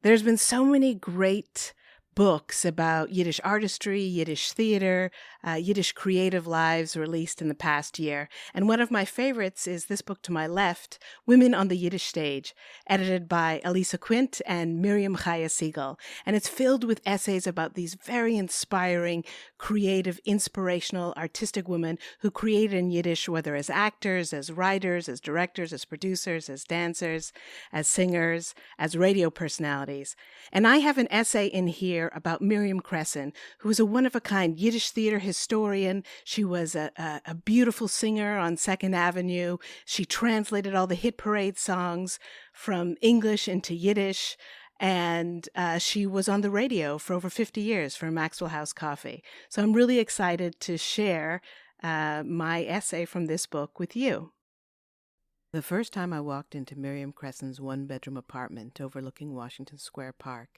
There's been so many great books about Yiddish artistry, Yiddish theater, Yiddish creative lives released in the past year. And one of my favorites is this book to my left, Women on the Yiddish Stage, edited by Elisa Quint and Miriam Chaya Siegel. And it's filled with essays about these very inspiring, creative, inspirational, artistic women who created in Yiddish, whether as actors, as writers, as directors, as producers, as dancers, as singers, as radio personalities. And I have an essay in here about Miriam Kressyn, who is a one-of-a-kind Yiddish theater historian. She was a beautiful singer on Second Avenue. She translated all the hit parade songs from English into Yiddish, and she was on the radio for over 50 years for Maxwell House Coffee. So I'm really excited to share my essay from this book with you. The first time I walked into Miriam Kressyn's one-bedroom apartment overlooking Washington Square Park,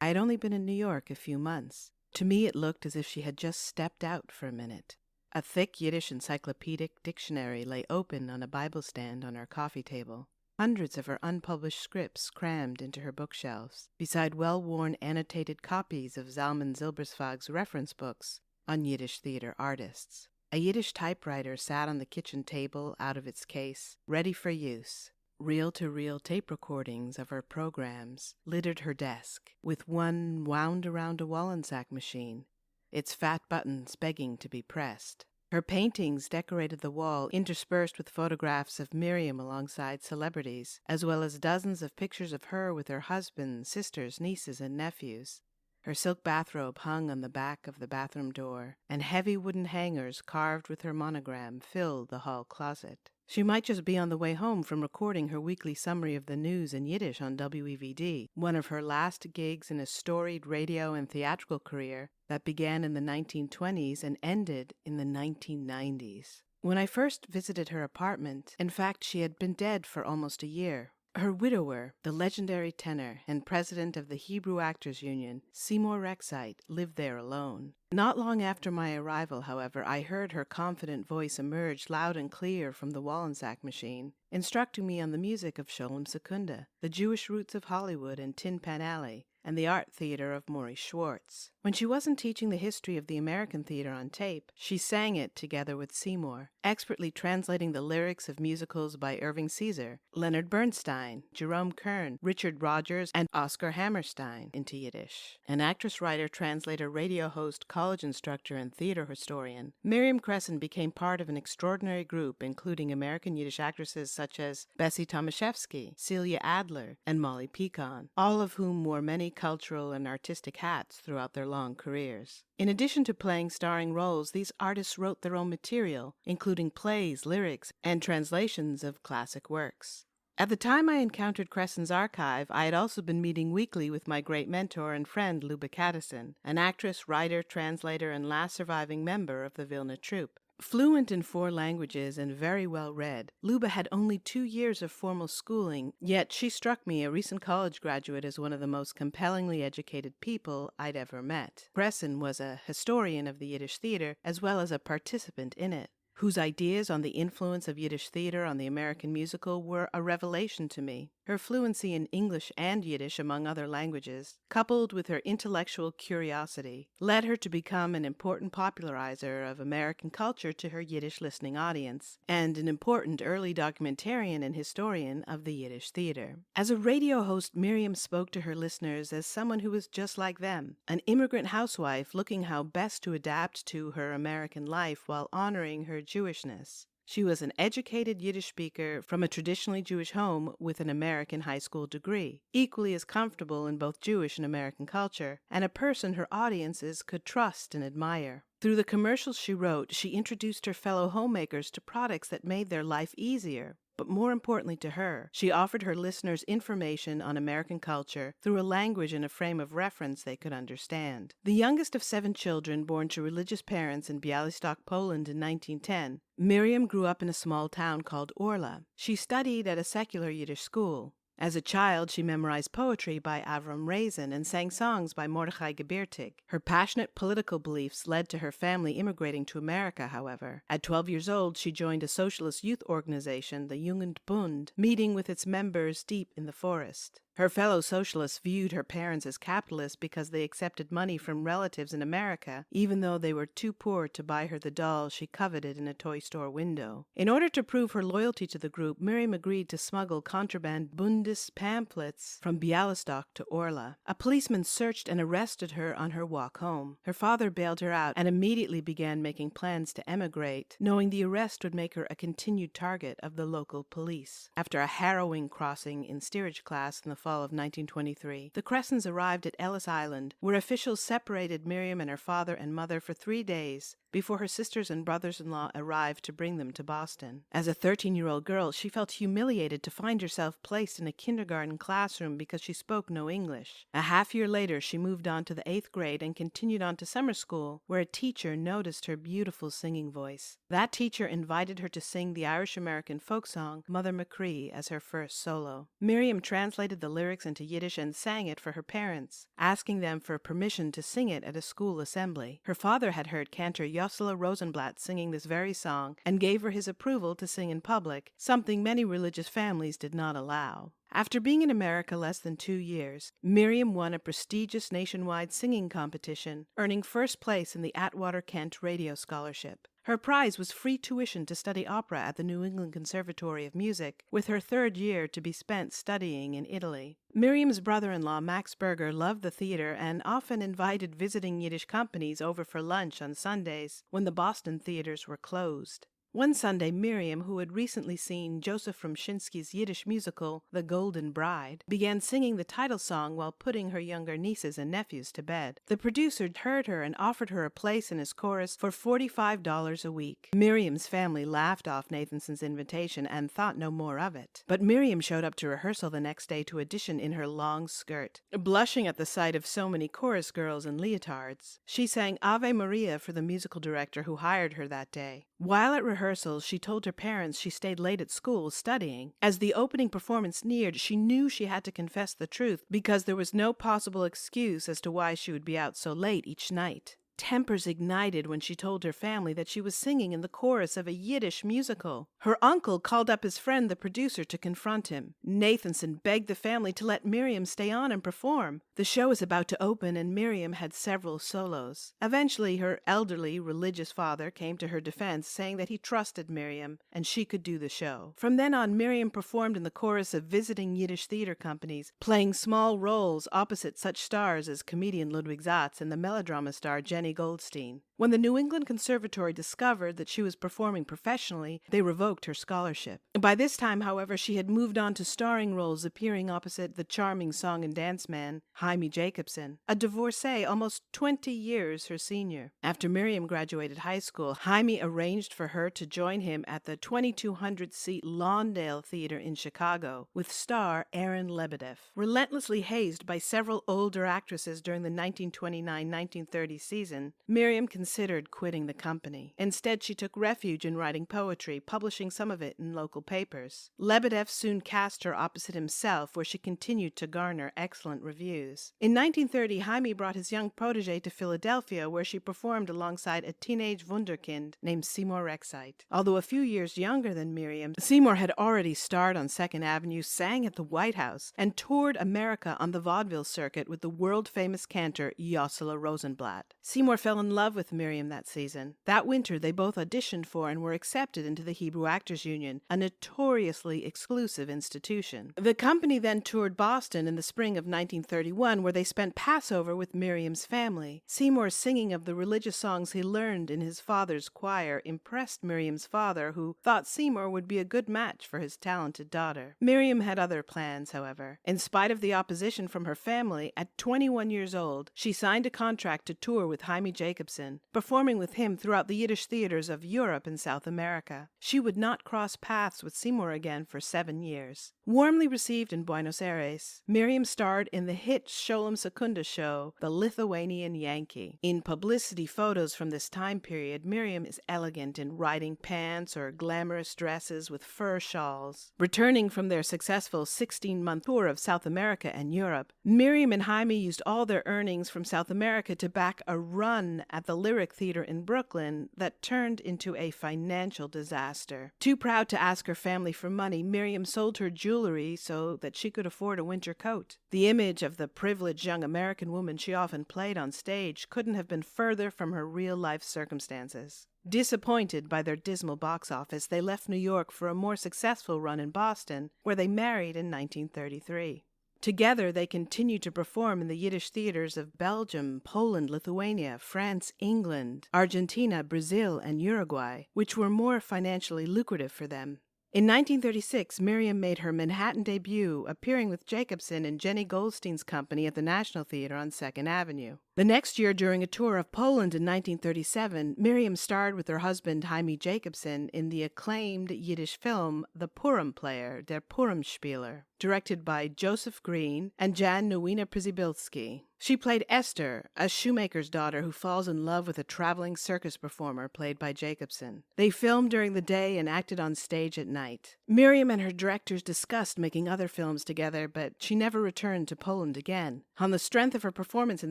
I had only been in New York a few months. To me, it looked as if she had just stepped out for a minute. A thick Yiddish encyclopedic dictionary lay open on a Bible stand on her coffee table. Hundreds of her unpublished scripts crammed into her bookshelves, beside well-worn annotated copies of Zalman Zilbersvag's reference books on Yiddish theater artists. A Yiddish typewriter sat on the kitchen table out of its case, ready for use. Reel-to-reel tape recordings of her programs littered her desk, with one wound around a Wallensack machine, its fat buttons begging to be pressed. Her paintings decorated the wall, interspersed with photographs of Miriam alongside celebrities, as well as dozens of pictures of her with her husband, sisters, nieces, and nephews. Her silk bathrobe hung on the back of the bathroom door, and heavy wooden hangers carved with her monogram filled the hall closet. She might just be on the way home from recording her weekly summary of the news in Yiddish on WEVD, one of her last gigs in a storied radio and theatrical career that began in the 1920s and ended in the 1990s. When I first visited her apartment, in fact, she had been dead for almost a year. Her widower, the legendary tenor and president of the Hebrew Actors Union, Seymour Rexite, lived there alone. Not long after my arrival, however, I heard her confident voice emerge loud and clear from the Wallensack machine, instructing me on the music of Sholem Secunda, the Jewish roots of Hollywood and Tin Pan Alley, and the art theater of Maurice Schwartz. When she wasn't teaching the history of the American theater on tape, she sang it together with Seymour, expertly translating the lyrics of musicals by Irving Caesar, Leonard Bernstein, Jerome Kern, Richard Rodgers, and Oscar Hammerstein into Yiddish. An actress, writer, translator, radio host, college instructor, and theater historian, Miriam Kressyn became part of an extraordinary group including American Yiddish actresses such as Bessie Tomaszewski, Celia Adler, and Molly Picon, all of whom wore many cultural and artistic hats throughout their long careers. In addition to playing starring roles, these artists wrote their own material, including plays, lyrics, and translations of classic works. At the time I encountered Kressyn's archive, I had also been meeting weekly with my great mentor and friend Luba Caddison, an actress, writer, translator, and last surviving member of the Vilna troupe. Fluent in 4 languages and very well read, Luba had only 2 years of formal schooling, yet she struck me, a recent college graduate, as one of the most compellingly educated people I'd ever met. Kressyn was a historian of the Yiddish theater as well as a participant in it, whose ideas on the influence of Yiddish theater on the American musical were a revelation to me. Her fluency in English and Yiddish, among other languages, coupled with her intellectual curiosity, led her to become an important popularizer of American culture to her Yiddish listening audience, and an important early documentarian and historian of the Yiddish theater. As a radio host, Miriam spoke to her listeners as someone who was just like them, an immigrant housewife looking how best to adapt to her American life while honoring her Jewishness. She was an educated Yiddish speaker from a traditionally Jewish home with an American high school degree, equally as comfortable in both Jewish and American culture, and a person her audiences could trust and admire. Through the commercials she wrote, she introduced her fellow homemakers to products that made their life easier. But more importantly to her, she offered her listeners information on American culture through a language and a frame of reference they could understand. The youngest of 7 children born to religious parents in Białystok, Poland in 1910, Miriam grew up in a small town called Orla. She studied at a secular Yiddish school. As a child, she memorized poetry by Avram Raisin and sang songs by Mordechai Gebirtig. Her passionate political beliefs led to her family immigrating to America, however. At 12 years old, she joined a socialist youth organization, the Jugendbund, meeting with its members deep in the forest. Her fellow socialists viewed her parents as capitalists because they accepted money from relatives in America, even though they were too poor to buy her the doll she coveted in a toy store window. In order to prove her loyalty to the group, Miriam agreed to smuggle contraband Bundes pamphlets from Bialystok to Orla. A policeman searched and arrested her on her walk home. Her father bailed her out and immediately began making plans to emigrate, knowing the arrest would make her a continued target of the local police. After a harrowing crossing in steerage class in the fall of 1923, the Kressons arrived at Ellis Island, where officials separated Miriam and her father and mother for 3 days before her sisters and brothers-in-law arrived to bring them to Boston. As a 13-year-old girl, she felt humiliated to find herself placed in a kindergarten classroom because she spoke no English. A half-year later, she moved on to the 8th grade and continued on to summer school, where a teacher noticed her beautiful singing voice. That teacher invited her to sing the Irish-American folk song Mother Machree as her first solo. Miriam translated the lyrics into Yiddish and sang it for her parents, asking them for permission to sing it at a school assembly. Her father had heard cantor Yossele Rosenblatt singing this very song and gave her his approval to sing in public, something many religious families did not allow. After being in America less than 2 years, Miriam won a prestigious nationwide singing competition, earning first place in the Atwater Kent Radio Scholarship. Her prize was free tuition to study opera at the New England Conservatory of Music, with her 3rd year to be spent studying in Italy. Miriam's brother-in-law, Max Berger, loved the theater and often invited visiting Yiddish companies over for lunch on Sundays when the Boston theaters were closed. One Sunday, Miriam, who had recently seen Joseph Rumshinsky's Yiddish musical, The Golden Bride, began singing the title song while putting her younger nieces and nephews to bed. The producer heard her and offered her a place in his chorus for $45 a week. Miriam's family laughed off Nathanson's invitation and thought no more of it. But Miriam showed up to rehearsal the next day to audition in her long skirt. Blushing at the sight of so many chorus girls in leotards, she sang Ave Maria for the musical director who hired her that day. While at rehearsals, she told her parents she stayed late at school studying. As the opening performance neared, she knew she had to confess the truth because there was no possible excuse as to why she would be out so late each night. Tempers ignited when she told her family that she was singing in the chorus of a Yiddish musical. Her uncle called up his friend, the producer, to confront him. Nathanson begged the family to let Miriam stay on and perform. The show was about to open, and Miriam had several solos. Eventually, her elderly, religious father came to her defense, saying that he trusted Miriam and she could do the show. From then on, Miriam performed in the chorus of visiting Yiddish theater companies, playing small roles opposite such stars as comedian Ludwig Zatz and the melodrama star Jenny Goldstein. When the New England Conservatory discovered that she was performing professionally, they revoked her scholarship. By this time, however, she had moved on to starring roles, appearing opposite the charming song and dance man, Jaime Jacobson, a divorcee almost 20 years her senior. After Miriam graduated high school, Jaime arranged for her to join him at the 2,200-seat Lawndale Theater in Chicago with star Aaron Lebedev. Relentlessly hazed by several older actresses during the 1929-1930 season, Miriam considered quitting the company. Instead, she took refuge in writing poetry, publishing some of it in local papers. Lebedev soon cast her opposite himself, where she continued to garner excellent reviews. In 1930, Jaime brought his young protege to Philadelphia, where she performed alongside a teenage wunderkind named Seymour Rexite. Although a few years younger than Miriam, Seymour had already starred on 2nd Avenue, sang at the White House, and toured America on the vaudeville circuit with the world-famous cantor Yossele Rosenblatt. Seymour fell in love with Miriam that season. That winter, they both auditioned for and were accepted into the Hebrew Actors Union, a notoriously exclusive institution. The company then toured Boston in the spring of 1931, where they spent Passover with Miriam's family. Seymour's singing of the religious songs he learned in his father's choir impressed Miriam's father, who thought Seymour would be a good match for his talented daughter. Miriam had other plans, however. In spite of the opposition from her family, at 21 years old, she signed a contract to tour with Jaime Jacobson, performing with him throughout the Yiddish theaters of Europe and South America. She would not cross paths with Seymour again for 7 years. Warmly received in Buenos Aires, Miriam starred in the hit Sholem Secunda show, The Lithuanian Yankee. In publicity photos from this time period, Miriam is elegant in riding pants or glamorous dresses with fur shawls. Returning from their successful 16-month tour of South America and Europe, Miriam and Jaime used all their earnings from South America to back a run at the lyric Lyric Theater in Brooklyn that turned into a financial disaster. Too proud to ask her family for money, Miriam sold her jewelry so that she could afford a winter coat. The image of the privileged young American woman she often played on stage couldn't have been further from her real-life circumstances. Disappointed by their dismal box office, they left New York for a more successful run in Boston, where they married in 1933. Together, they continued to perform in the Yiddish theaters of Belgium, Poland, Lithuania, France, England, Argentina, Brazil, and Uruguay, which were more financially lucrative for them. In 1936, Miriam made her Manhattan debut, appearing with Jacobson and Jenny Goldstein's company at the National Theater on 2nd Avenue. The next year, during a tour of Poland in 1937, Miriam starred with her husband Jaime Jacobson in the acclaimed Yiddish film The Purim Player, Der Purimspieler, directed by Joseph Green and Jan Nowina Przybilski. She played Esther, a shoemaker's daughter who falls in love with a traveling circus performer played by Jacobson. They filmed during the day and acted on stage at night. Miriam and her directors discussed making other films together, but she never returned to Poland again. On the strength of her performance in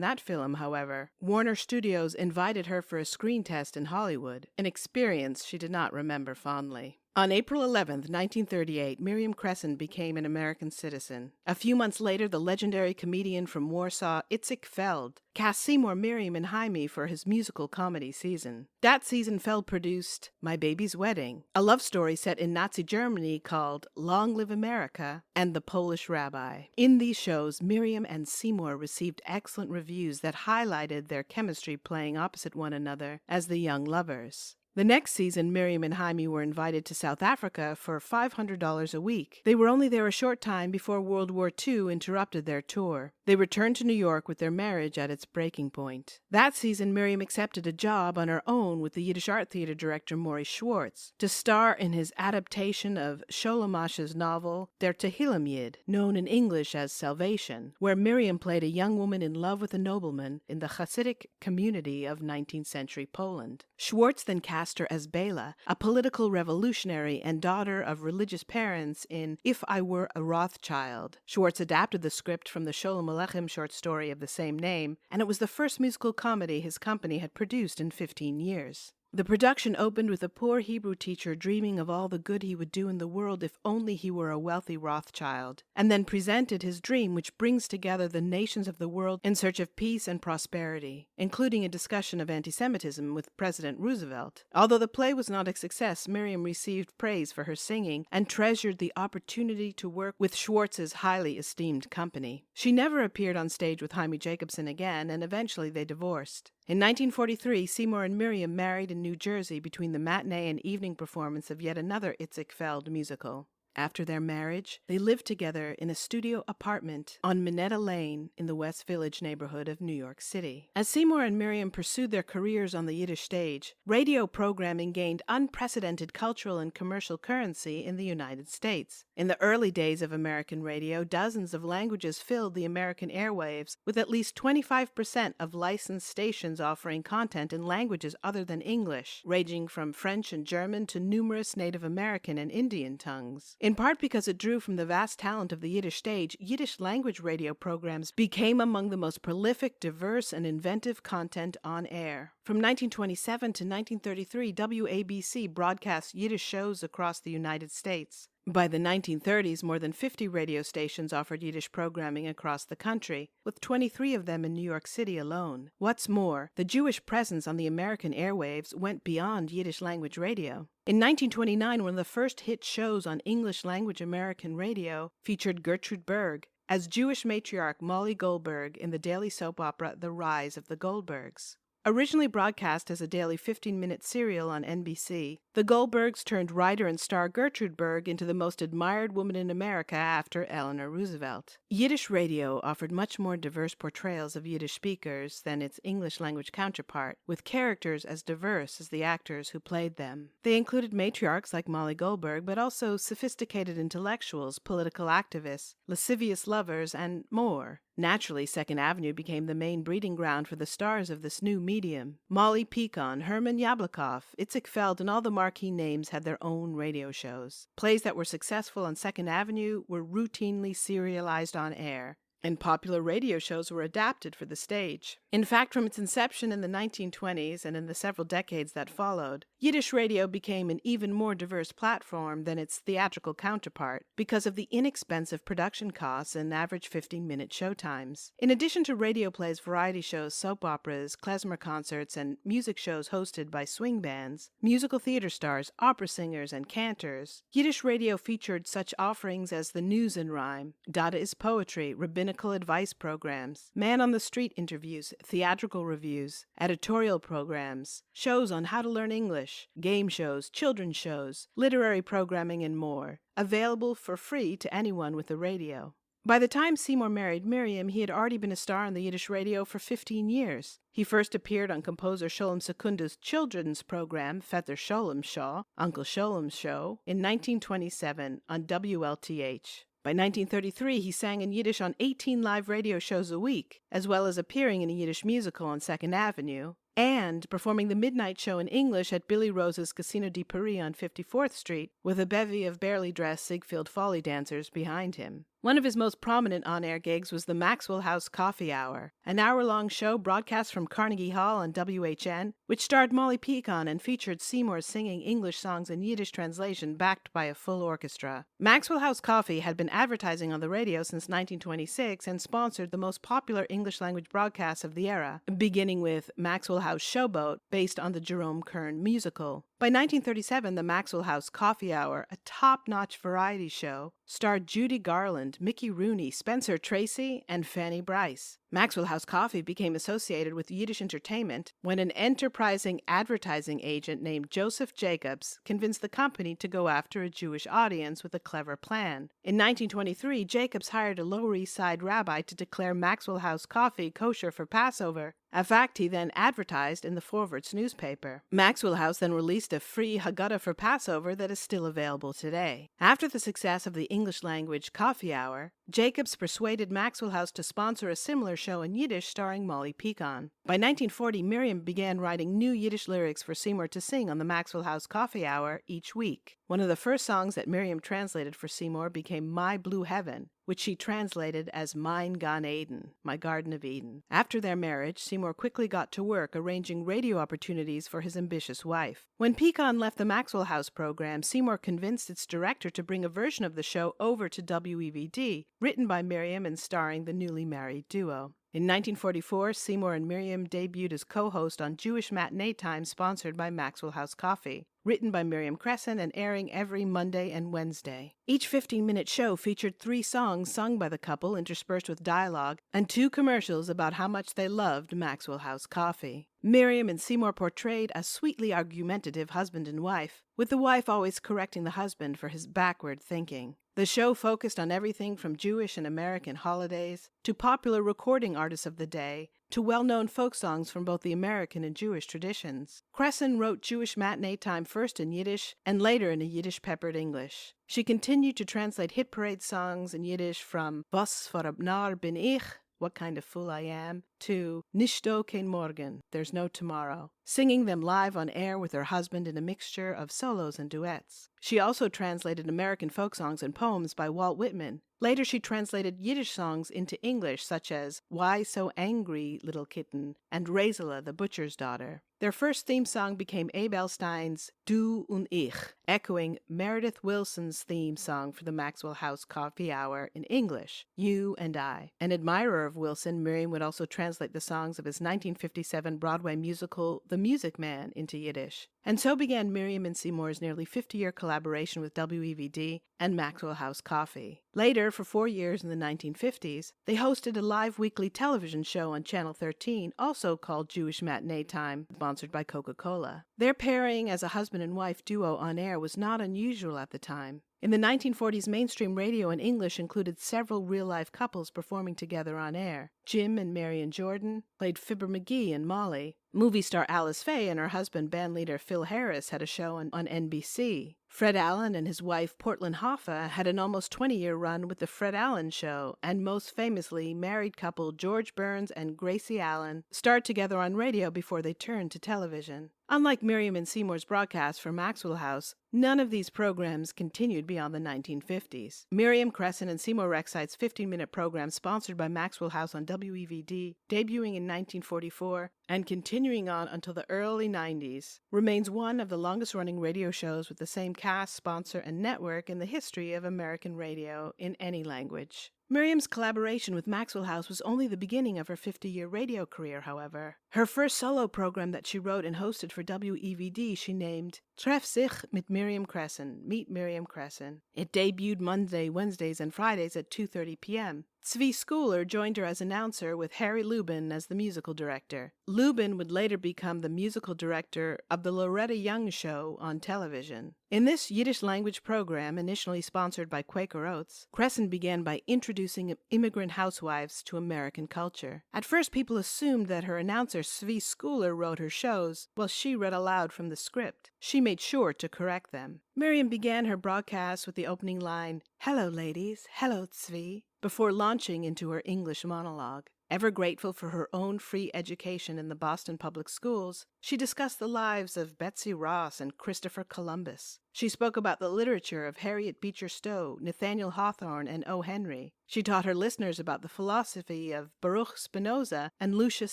that film, however, Warner Studios invited her for a screen test in Hollywood, an experience she did not remember fondly. On April 11, 1938, Miriam Kressyn became an American citizen. A few months later, the legendary comedian from Warsaw, Itzik Feld, cast Seymour, Miriam, and Jaime for his musical comedy season. That season, Feld produced My Baby's Wedding, a love story set in Nazi Germany called Long Live America and the Polish Rabbi. In these shows, Miriam and Seymour received excellent reviews that highlighted their chemistry playing opposite one another as the young lovers. The next season, Miriam and Jaime were invited to South Africa for $500 a week. They were only there a short time before World War II interrupted their tour. They returned to New York with their marriage at its breaking point. That season, Miriam accepted a job on her own with the Yiddish Art Theater director Maurice Schwartz to star in his adaptation of Sholem Asch's novel Der Tehillim Yid, known in English as Salvation, where Miriam played a young woman in love with a nobleman in the Hasidic community of 19th century Poland. Schwartz then cast her as Bela, a political revolutionary and daughter of religious parents in If I Were a Rothschild. Schwartz adapted the script from the Sholem Aleichem short story of the same name, and it was the first musical comedy his company had produced in 15 years. The production opened with a poor Hebrew teacher dreaming of all the good he would do in the world if only he were a wealthy Rothschild, and then presented his dream, which brings together the nations of the world in search of peace and prosperity, including a discussion of anti-Semitism with President Roosevelt. Although the play was not a success, Miriam received praise for her singing and treasured the opportunity to work with Schwartz's highly esteemed company. She never appeared on stage with Jaime Jacobson again, and eventually they divorced. In 1943, Seymour and Miriam married in New Jersey between the matinee and evening performance of yet another Itzik Feld musical. After their marriage, they lived together in a studio apartment on Minetta Lane in the West Village neighborhood of New York City. As Seymour and Miriam pursued their careers on the Yiddish stage, radio programming gained unprecedented cultural and commercial currency in the United States. In the early days of American radio, dozens of languages filled the American airwaves, with at least 25% of licensed stations offering content in languages other than English, ranging from French and German to numerous Native American and Indian tongues. In part because it drew from the vast talent of the Yiddish stage, Yiddish language radio programs became among the most prolific, diverse, and inventive content on air. From 1927 to 1933, WABC broadcast Yiddish shows across the United States. By the 1930s, more than 50 radio stations offered Yiddish programming across the country, with 23 of them in New York City alone. What's more, the Jewish presence on the American airwaves went beyond Yiddish language radio. In 1929, one of the first hit shows on English-language American radio featured Gertrude Berg as Jewish matriarch Molly Goldberg in the daily soap opera The Rise of the Goldbergs. Originally broadcast as a daily 15-minute serial on NBC, the Goldbergs turned writer and star Gertrude Berg into the most admired woman in America after Eleanor Roosevelt. Yiddish radio offered much more diverse portrayals of Yiddish speakers than its English-language counterpart, with characters as diverse as the actors who played them. They included matriarchs like Molly Goldberg, but also sophisticated intellectuals, political activists, lascivious lovers, and more. Naturally, 2nd Avenue became the main breeding ground for the stars of this new medium. Molly Picon, Herman Yablokov, Itzik Feld, and all the marquee names had their own radio shows. Plays that were successful on 2nd Avenue were routinely serialized on air, and popular radio shows were adapted for the stage. In fact, from its inception in the 1920s and in the several decades that followed, Yiddish radio became an even more diverse platform than its theatrical counterpart because of the inexpensive production costs and average 15-minute showtimes. In addition to radio plays, variety shows, soap operas, klezmer concerts, and music shows hosted by swing bands, musical theater stars, opera singers, and cantors, Yiddish radio featured such offerings as the News and Rhyme, Dada is Poetry, rabbinical advice programs, man-on-the-street interviews, theatrical reviews, editorial programs, shows on how to learn English, game shows, children's shows, literary programming, and more, available for free to anyone with a radio. By the time Seymour married Miriam, he had already been a star on the Yiddish radio for 15 years. He first appeared on composer Sholem Sekunda's children's program, Feather Sholem Shaw, Uncle Sholem's Show, in 1927 on WLTH. By 1933, he sang in Yiddish on 18 live radio shows a week, as well as appearing in a Yiddish musical on 2nd Avenue, and performing the midnight show in English at Billy Rose's Casino di Paris on 54th Street, with a bevy of barely dressed Ziegfeld Folly dancers behind him. One of his most prominent on-air gigs was the Maxwell House Coffee Hour, an hour-long show broadcast from Carnegie Hall on WHN, which starred Molly Pecan and featured Seymour singing English songs in Yiddish translation backed by a full orchestra. Maxwell House Coffee had been advertising on the radio since 1926 and sponsored the most popular English-language broadcasts of the era, beginning with Maxwell House Showboat, based on the Jerome Kern musical. By 1937, the Maxwell House Coffee Hour, a top-notch variety show, starred Judy Garland, Mickey Rooney, Spencer Tracy, and Fanny Bryce. Maxwell House Coffee became associated with Yiddish entertainment when an enterprising advertising agent named Joseph Jacobs convinced the company to go after a Jewish audience with a clever plan. In 1923, Jacobs hired a Lower East Side rabbi to declare Maxwell House Coffee kosher for Passover, a fact he then advertised in the Forwards newspaper. Maxwell House then released a free Haggadah for Passover that is still available today. After the success of the English-language Coffee Hour, Jacobs persuaded Maxwell House to sponsor a similar show in Yiddish starring Molly Pecan. By 1940, Miriam began writing new Yiddish lyrics for Seymour to sing on the Maxwell House Coffee Hour each week. One of the first songs that Miriam translated for Seymour became My Blue Heaven, which she translated as Mein Gan Eden, My Garden of Eden. After their marriage, Seymour quickly got to work arranging radio opportunities for his ambitious wife. When Pecan left the Maxwell House program, Seymour convinced its director to bring a version of the show over to WEVD, written by Miriam and starring the newly married duo. In 1944, Seymour and Miriam debuted as co-host on Jewish Matinee Time, sponsored by Maxwell House Coffee, written by Miriam Kressyn and airing every Monday and Wednesday. Each 15-minute show featured 3 songs sung by the couple interspersed with dialogue and 2 commercials about how much they loved Maxwell House Coffee. Miriam and Seymour portrayed a sweetly argumentative husband and wife, with the wife always correcting the husband for his backward thinking. The show focused on everything from Jewish and American holidays to popular recording artists of the day to well-known folk songs from both the American and Jewish traditions. Kressyn wrote Jewish Matinee Time first in Yiddish and later in a Yiddish-peppered English. She continued to translate hit parade songs in Yiddish from Was for a Nar bin ich, What Kind of Fool I Am, to Nishto kein Morgen, There's No Tomorrow, singing them live on air with her husband in a mixture of solos and duets. She also translated American folk songs and poems by Walt Whitman. Later, she translated Yiddish songs into English, such as Why So Angry, Little Kitten, and Raisela, the Butcher's Daughter. Their first theme song became Abe Elstein's Du und Ich, echoing Meredith Willson's theme song for the Maxwell House Coffee Hour in English, You and I. An admirer of Wilson, Miriam would also translate the songs of his 1957 Broadway musical The Music Man into Yiddish. And so began Miriam and Seymour's nearly 50-year collaboration with WEVD and Maxwell House Coffee. Later, for 4 years in the 1950s, they hosted a live weekly television show on Channel 13, also called Jewish Matinee Time, sponsored by Coca-Cola. Their pairing as a husband and wife duo on air was not unusual at the time. In the 1940s, mainstream radio in English included several real-life couples performing together on air. Jim and Marion Jordan played Fibber McGee and Molly. Movie star Alice Faye and her husband, bandleader Phil Harris, had a show on NBC. Fred Allen and his wife, Portland Hoffa, had an almost 20-year run with The Fred Allen Show, and most famously, married couple George Burns and Gracie Allen starred together on radio before they turned to television. Unlike Miriam and Seymour's broadcasts for Maxwell House, none of these programs continued beyond the 1950s. Miriam, Kressyn, and Seymour Rexite's 15-minute program sponsored by Maxwell House on WEVD, debuting in 1944 and continuing on until the early 90s, remains one of the longest-running radio shows with the same cast, sponsor, and network in the history of American radio in any language. Miriam's collaboration with Maxwell House was only the beginning of her 50-year radio career, however. Her first solo program that she wrote and hosted for WEVD she named Treff sich mit Miriam Kressyn, Meet Miriam Kressyn. It debuted Monday, Wednesdays, and Fridays at 2:30 p.m. Zvi Schooler joined her as announcer with Harry Lubin as the musical director. Lubin would later become the musical director of the Loretta Young Show on television. In this Yiddish language program, initially sponsored by Quaker Oats, Kressyn began by introducing immigrant housewives to American culture. At first, people assumed that her announcer Zvi Schooler wrote her shows, while she read aloud from the script. She made sure to correct them. Miriam began her broadcast with the opening line, "Hello, ladies. Hello, Zvi," before launching into her English monologue. Ever grateful for her own free education in the Boston public schools, she discussed the lives of Betsy Ross and Christopher Columbus. She spoke about the literature of Harriet Beecher Stowe, Nathaniel Hawthorne, and O. Henry. She taught her listeners about the philosophy of Baruch Spinoza and Lucius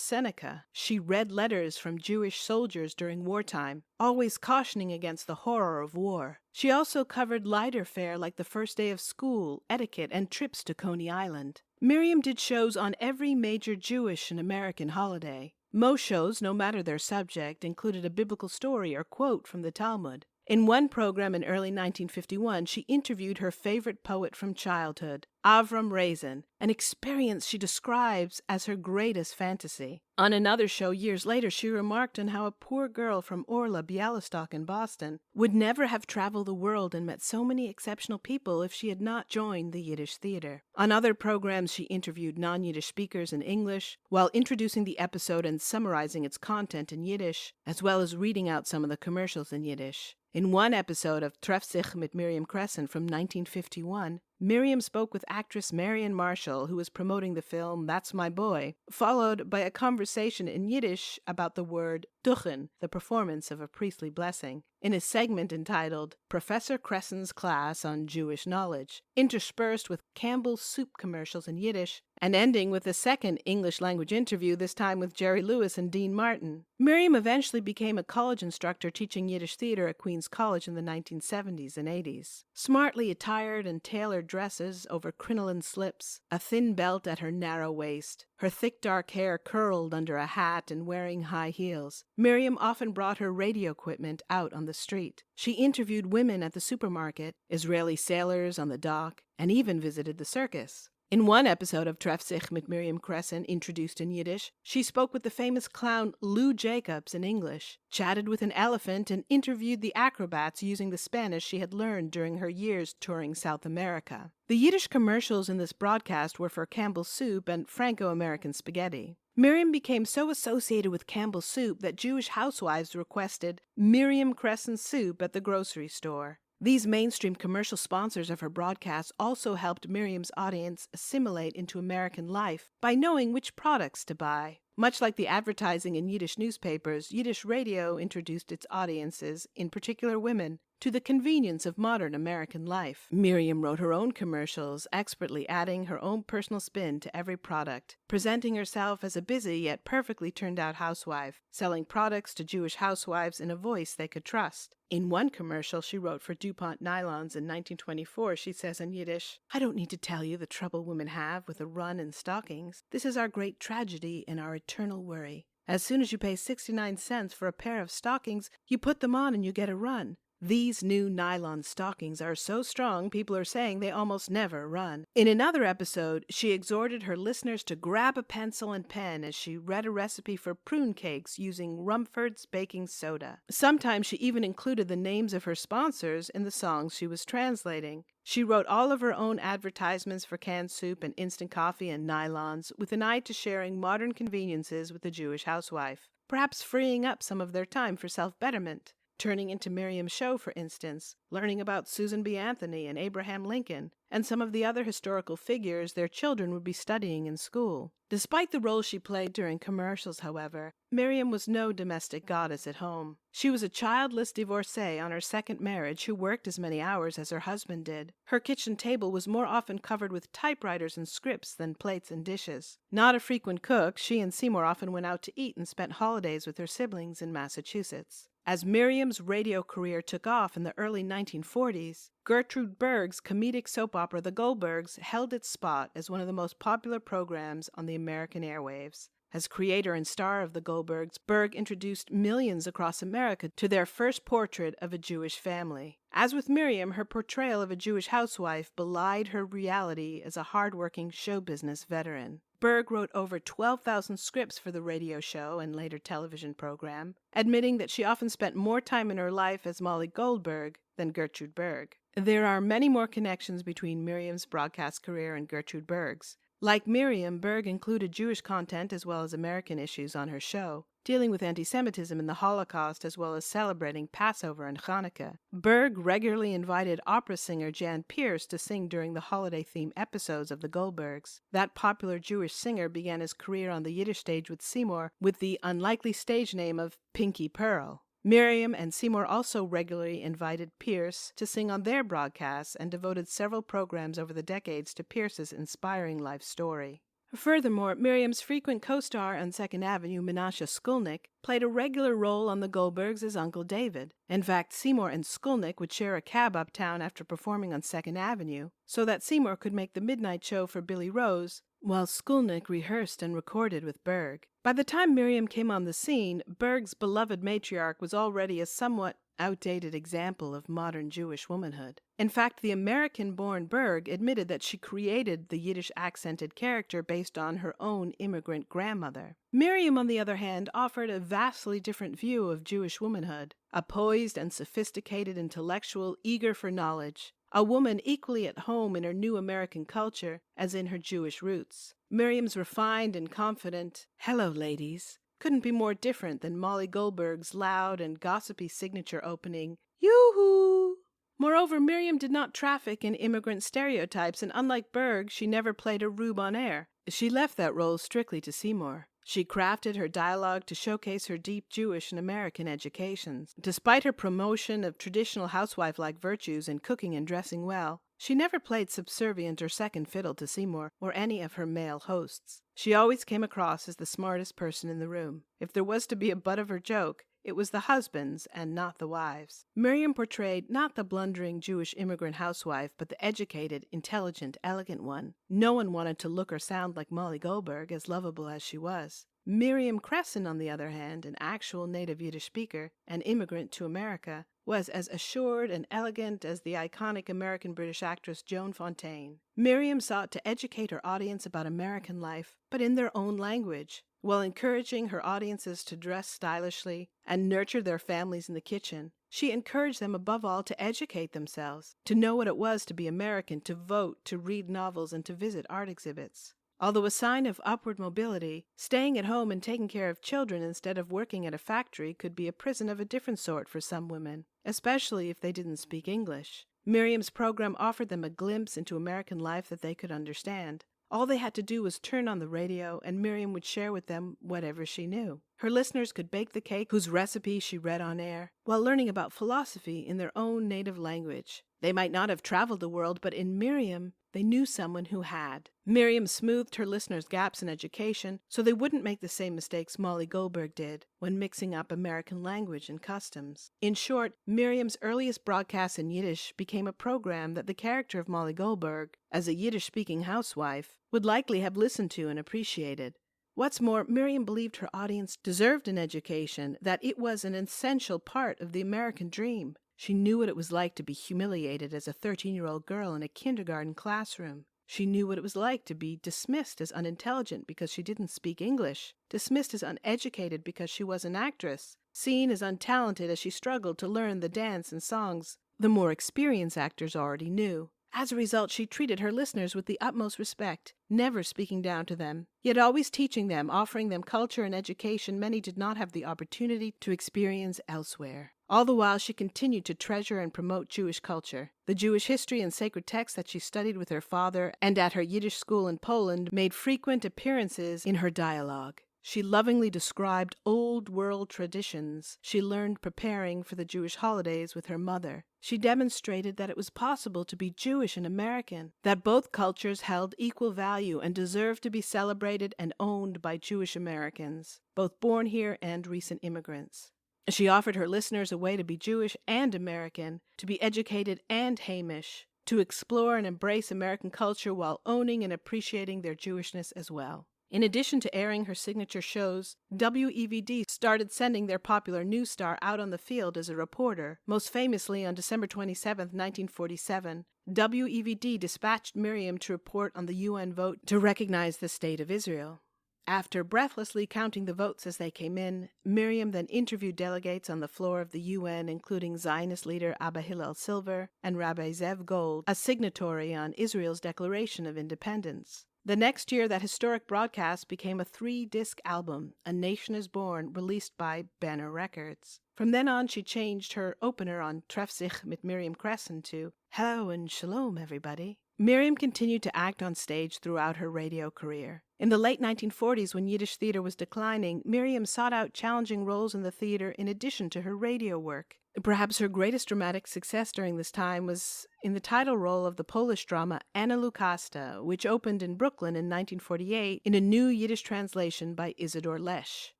Seneca. She read letters from Jewish soldiers during wartime, always cautioning against the horror of war. She also covered lighter fare like the first day of school, etiquette, and trips to Coney Island. Miriam did shows on every major Jewish and American holiday. Most shows, no matter their subject, included a biblical story or quote from the Talmud. In one program in early 1951, she interviewed her favorite poet from childhood, Avram Raisin, an experience she describes as her greatest fantasy. On another show years later, she remarked on how a poor girl from Orla, Bialystok in Boston would never have traveled the world and met so many exceptional people if she had not joined the Yiddish theater. On other programs, she interviewed non-Yiddish speakers in English, while introducing the episode and summarizing its content in Yiddish, as well as reading out some of the commercials in Yiddish. In one episode of Treff sich mit Miriam Kressyn from 1951, Miriam spoke with actress Marion Marshall, who was promoting the film That's My Boy, followed by a conversation in Yiddish about the word duchen, the performance of a priestly blessing, in a segment entitled Professor Kressyn's Class on Jewish Knowledge, interspersed with Campbell's Soup commercials in Yiddish, and ending with a second English-language interview, this time with Jerry Lewis and Dean Martin. Miriam eventually became a college instructor teaching Yiddish theater at Queens College in the 1970s and 80s. Smartly attired and tailored dresses over crinoline slips, a thin belt at her narrow waist, her thick dark hair curled under a hat and wearing high heels, Miriam often brought her radio equipment out on the street. She interviewed women at the supermarket, Israeli sailors on the dock, and even visited the circus. In one episode of Treff sich mit Miriam Kressyn, introduced in Yiddish, she spoke with the famous clown Lou Jacobs in English, chatted with an elephant, and interviewed the acrobats using the Spanish she had learned during her years touring South America. The Yiddish commercials in this broadcast were for Campbell's Soup and Franco-American spaghetti. Miriam became so associated with Campbell's Soup that Jewish housewives requested Miriam Kressyn soup at the grocery store. These mainstream commercial sponsors of her broadcasts also helped Miriam's audience assimilate into American life by knowing which products to buy. Much like the advertising in Yiddish newspapers, Yiddish radio introduced its audiences, in particular women, to the convenience of modern American life. Miriam wrote her own commercials, expertly adding her own personal spin to every product, presenting herself as a busy yet perfectly turned-out housewife, selling products to Jewish housewives in a voice they could trust. In one commercial she wrote for DuPont Nylons in 1924, she says in Yiddish, "I don't need to tell you the trouble women have with a run in stockings. This is our great tragedy and our eternal worry. As soon as you pay 69 cents for a pair of stockings, you put them on and you get a run. These new nylon stockings are so strong, people are saying they almost never run." In another episode, she exhorted her listeners to grab a pencil and pen as she read a recipe for prune cakes using Rumford's baking soda. Sometimes she even included the names of her sponsors in the songs she was translating. She wrote all of her own advertisements for canned soup and instant coffee and nylons, with an eye to sharing modern conveniences with the Jewish housewife, perhaps freeing up some of their time for self-betterment. turning into Miriam's show, for instance, learning about Susan B. Anthony and Abraham Lincoln, and some of the other historical figures their children would be studying in school. Despite the role she played during commercials, however, Miriam was no domestic goddess at home. She was a childless divorcee on her second marriage who worked as many hours as her husband did. Her kitchen table was more often covered with typewriters and scripts than plates and dishes. Not a frequent cook, she and Seymour often went out to eat and spent holidays with her siblings in Massachusetts. As Miriam's radio career took off in the early 1940s, Gertrude Berg's comedic soap opera The Goldbergs held its spot as one of the most popular programs on the American airwaves. As creator and star of The Goldbergs, Berg introduced millions across America to their first portrait of a Jewish family. As with Miriam, her portrayal of a Jewish housewife belied her reality as a hard-working show business veteran. Berg wrote over 12,000 scripts for the radio show and later television program, admitting that she often spent more time in her life as Molly Goldberg than Gertrude Berg. There are many more connections between Miriam's broadcast career and Gertrude Berg's. Like Miriam, Berg included Jewish content as well as American issues on her show, dealing with anti-Semitism and the Holocaust as well as celebrating Passover and Hanukkah. Berg regularly invited opera singer Jan Peerce to sing during the holiday-themed episodes of The Goldbergs. That popular Jewish singer began his career on the Yiddish stage with Seymour with the unlikely stage name of Pinky Pearl. Miriam and Seymour also regularly invited Peerce to sing on their broadcasts and devoted several programs over the decades to Peerce's inspiring life story. Furthermore, Miriam's frequent co-star on Second Avenue, Menashe Skulnick, played a regular role on The Goldbergs as Uncle David. In fact, Seymour and Skulnick would share a cab uptown after performing on Second Avenue, so that Seymour could make the midnight show for Billy Rose, while Skulnick rehearsed and recorded with Berg. By the time Miriam came on the scene, Berg's beloved matriarch was already a somewhat outdated example of modern Jewish womanhood. In fact, the American-born Berg admitted that she created the Yiddish-accented character based on her own immigrant grandmother. Miriam, on the other hand, offered a vastly different view of Jewish womanhood, a poised and sophisticated intellectual eager for knowledge, a woman equally at home in her new American culture as in her Jewish roots. Miriam's refined and confident, "Hello, ladies," couldn't be more different than Molly Goldberg's loud and gossipy signature opening, "Yoo-hoo!" Moreover, Miriam did not traffic in immigrant stereotypes, and unlike Berg, she never played a rube on air. She left that role strictly to Seymour. She crafted her dialogue to showcase her deep Jewish and American educations. Despite her promotion of traditional housewife-like virtues in cooking and dressing well, she never played subservient or second fiddle to Seymour or any of her male hosts. She always came across as the smartest person in the room. If there was to be a butt of her joke, it was the husbands and not the wives. Miriam portrayed not the blundering Jewish immigrant housewife, but the educated, intelligent, elegant one. No one wanted to look or sound like Molly Goldberg, as lovable as she was. Miriam Kressyn, on the other hand, an actual native Yiddish speaker, an immigrant to America, was as assured and elegant as the iconic American-British actress Joan Fontaine. Miriam sought to educate her audience about American life, but in their own language, while encouraging her audiences to dress stylishly and nurture their families in the kitchen. She encouraged them above all to educate themselves, to know what it was to be American, to vote, to read novels, and to visit art exhibits. Although a sign of upward mobility, staying at home and taking care of children instead of working at a factory could be a prison of a different sort for some women, especially if they didn't speak English. Miriam's program offered them a glimpse into American life that they could understand. All they had to do was turn on the radio, and Miriam would share with them whatever she knew. Her listeners could bake the cake whose recipe she read on air, while learning about philosophy in their own native language. They might not have traveled the world, but in Miriam, they knew someone who had. Miriam smoothed her listeners' gaps in education so they wouldn't make the same mistakes Molly Goldberg did when mixing up American language and customs. In short, Miriam's earliest broadcast in Yiddish became a program that the character of Molly Goldberg, as a Yiddish-speaking housewife, would likely have listened to and appreciated. What's more, Miriam believed her audience deserved an education, that it was an essential part of the American dream. She knew what it was like to be humiliated as a 13-year-old girl in a kindergarten classroom. She knew what it was like to be dismissed as unintelligent because she didn't speak English, dismissed as uneducated because she was an actress, seen as untalented as she struggled to learn the dance and songs the more experienced actors already knew. As a result, she treated her listeners with the utmost respect, never speaking down to them, yet always teaching them, offering them culture and education many did not have the opportunity to experience elsewhere. All the while, she continued to treasure and promote Jewish culture. The Jewish history and sacred texts that she studied with her father and at her Yiddish school in Poland made frequent appearances in her dialogue. She lovingly described old world traditions she learned preparing for the Jewish holidays with her mother. She demonstrated that it was possible to be Jewish and American, that both cultures held equal value and deserved to be celebrated and owned by Jewish Americans, both born here and recent immigrants. She offered her listeners a way to be Jewish and American, to be educated and Hamish, to explore and embrace American culture while owning and appreciating their Jewishness as well. In addition to airing her signature shows, WEVD started sending their popular news star out on the field as a reporter. Most famously, on December 27, 1947, WEVD dispatched Miriam to report on the UN vote to recognize the State of Israel. After breathlessly counting the votes as they came in, Miriam then interviewed delegates on the floor of the UN, including Zionist leader Abba Hillel Silver and Rabbi Zev Gold, a signatory on Israel's Declaration of Independence. The next year, that historic broadcast became a 3-disc album, A Nation is Born, released by Banner Records. From then on, she changed her opener on Treff sich mit Miriam Kressyn to Hello and Shalom, everybody. Miriam continued to act on stage throughout her radio career. In the late 1940s, when Yiddish theater was declining, Miriam sought out challenging roles in the theater in addition to her radio work. Perhaps her greatest dramatic success during this time was in the title role of the Polish drama Anna Lukasta, which opened in Brooklyn in 1948 in a new Yiddish translation by Isidor Lesch.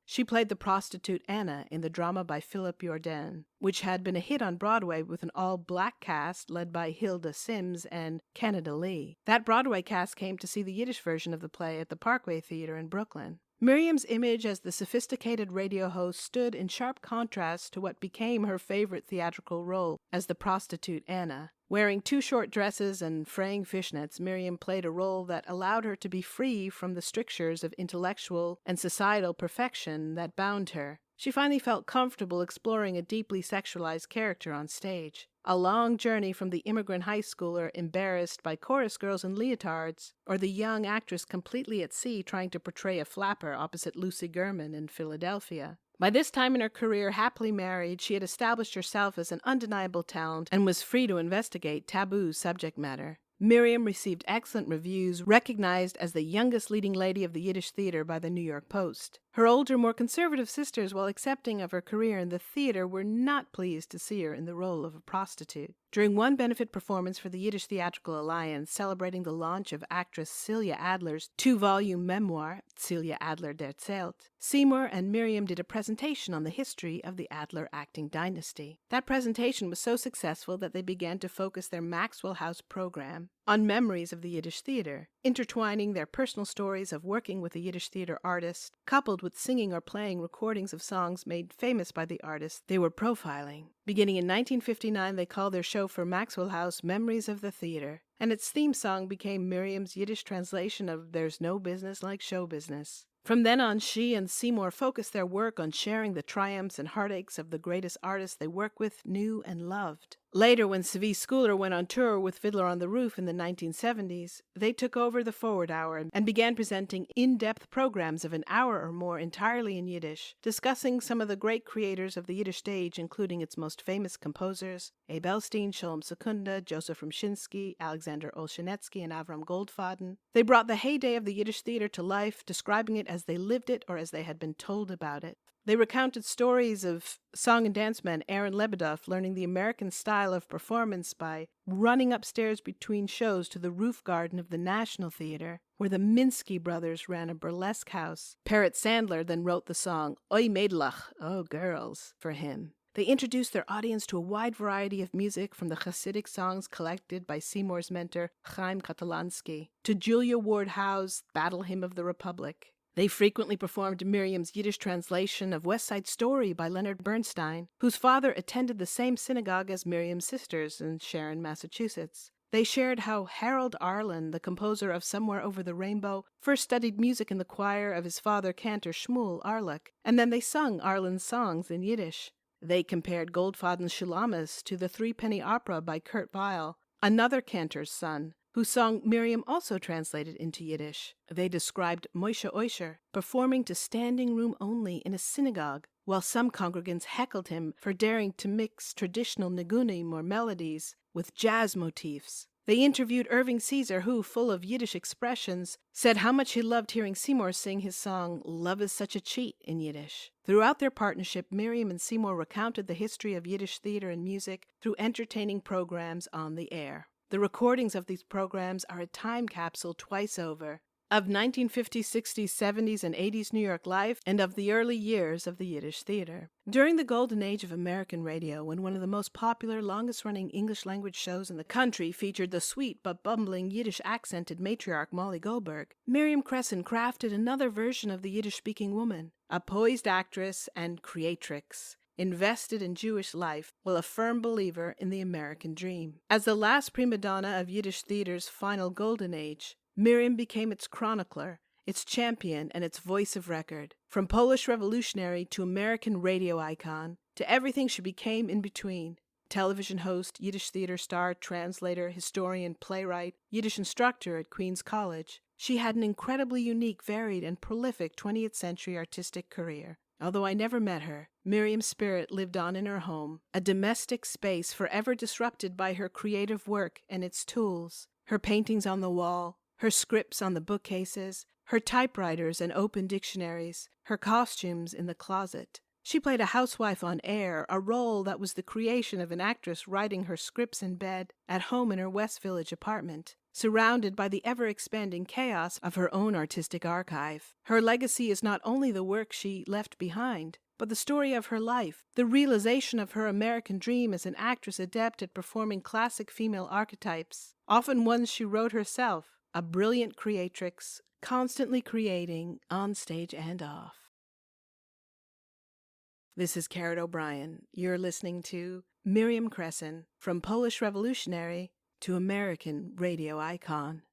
She played the prostitute Anna in the drama by Philip Jordan, which had been a hit on Broadway with an all-black cast led by Hilda Sims and Canada Lee. That Broadway cast came to see the Yiddish version of the play at the Parkway Theater in Brooklyn. Miriam's image as the sophisticated radio host stood in sharp contrast to what became her favorite theatrical role as the prostitute Anna. Wearing 2 short dresses and fraying fishnets, Miriam played a role that allowed her to be free from the strictures of intellectual and societal perfection that bound her. She finally felt comfortable exploring a deeply sexualized character on stage. A long journey from the immigrant high schooler embarrassed by chorus girls in leotards, or the young actress completely at sea trying to portray a flapper opposite Lucy Gurman in Philadelphia. By this time in her career, happily married, she had established herself as an undeniable talent and was free to investigate taboo subject matter. Miriam received excellent reviews, recognized as the youngest leading lady of the Yiddish theater by the New York Post. Her older, more conservative sisters, while accepting of her career in the theater, were not pleased to see her in the role of a prostitute. During one benefit performance for the Yiddish Theatrical Alliance, celebrating the launch of actress Celia Adler's 2-volume memoir, Celia Adler der Zelt, Seymour and Miriam did a presentation on the history of the Adler acting dynasty. That presentation was so successful that they began to focus their Maxwell House program on memories of the Yiddish theater, intertwining their personal stories of working with a Yiddish theater artist, coupled with singing or playing recordings of songs made famous by the artist they were profiling. Beginning in 1959, they called their show for Maxwell House Memories of the Theater, and its theme song became Miriam's Yiddish translation of There's No Business Like Show Business. From then on, she and Seymour focused their work on sharing the triumphs and heartaches of the greatest artists they worked with, knew, and loved. Later, when Zvi Schuyler went on tour with Fiddler on the Roof in the 1970s, they took over the Forward Hour and began presenting in-depth programs of an hour or more entirely in Yiddish, discussing some of the great creators of the Yiddish stage, including its most famous composers, Abe Elstein, Sholem Sekunda, Joseph Rumshinsky, Alexander Olshanetsky, and Avram Goldfaden. They brought the heyday of the Yiddish theater to life, describing it as they lived it or as they had been told about it. They recounted stories of song and dance man Aaron Lebedoff learning the American style of performance by running upstairs between shows to the roof garden of the National Theater, where the Minsky brothers ran a burlesque house. Parrot Sandler then wrote the song Oi Mädlach, Oh Girls, for him. They introduced their audience to a wide variety of music, from the Hasidic songs collected by Seymour's mentor Chaim Katalansky to Julia Ward Howe's Battle Hymn of the Republic. They frequently performed Miriam's Yiddish translation of West Side Story by Leonard Bernstein, whose father attended the same synagogue as Miriam's sisters in Sharon, Massachusetts. They shared how Harold Arlen, the composer of Somewhere Over the Rainbow, first studied music in the choir of his father cantor Shmuel Arlek, and then they sung Arlen's songs in Yiddish. They compared Goldfaden's Shulamis to the Threepenny Opera by Kurt Weill, another cantor's son, whose song Miriam also translated into Yiddish. They described Moshe Oisher performing to standing room only in a synagogue while some congregants heckled him for daring to mix traditional nigunim or melodies with jazz motifs. They interviewed Irving Caesar, who, full of Yiddish expressions, said how much he loved hearing Seymour sing his song "Love is Such a Cheat" in Yiddish. Throughout their partnership, Miriam and Seymour recounted the history of Yiddish theater and music through entertaining programs on the air. The recordings of these programs are a time capsule twice over of 1950s, 60s, 70s, and 80s New York life, and of the early years of the Yiddish theater. During the golden age of American radio, when one of the most popular, longest-running English-language shows in the country featured the sweet but bumbling Yiddish-accented matriarch Molly Goldberg, Miriam Kressyn crafted another version of the Yiddish-speaking woman, a poised actress and creatrix, invested in Jewish life, while a firm believer in the American dream. As the last prima donna of Yiddish theater's final golden age, Miriam became its chronicler, its champion, and its voice of record. From Polish revolutionary to American radio icon, to everything she became in between. Television host, Yiddish theater star, translator, historian, playwright, Yiddish instructor at Queens College, she had an incredibly unique, varied, and prolific 20th century artistic career. Although I never met her, Miriam's spirit lived on in her home, a domestic space forever disrupted by her creative work and its tools, her paintings on the wall, her scripts on the bookcases, her typewriters and open dictionaries, her costumes in the closet. She played a housewife on air, a role that was the creation of an actress writing her scripts in bed, at home in her West Village apartment, surrounded by the ever-expanding chaos of her own artistic archive. Her legacy is not only the work she left behind, but the story of her life, the realization of her American dream as an actress adept at performing classic female archetypes, often ones she wrote herself, a brilliant creatrix, constantly creating on stage and off. This is Carrot O'Brien. You're listening to Miriam Kressyn, from Polish revolutionary to American radio icon.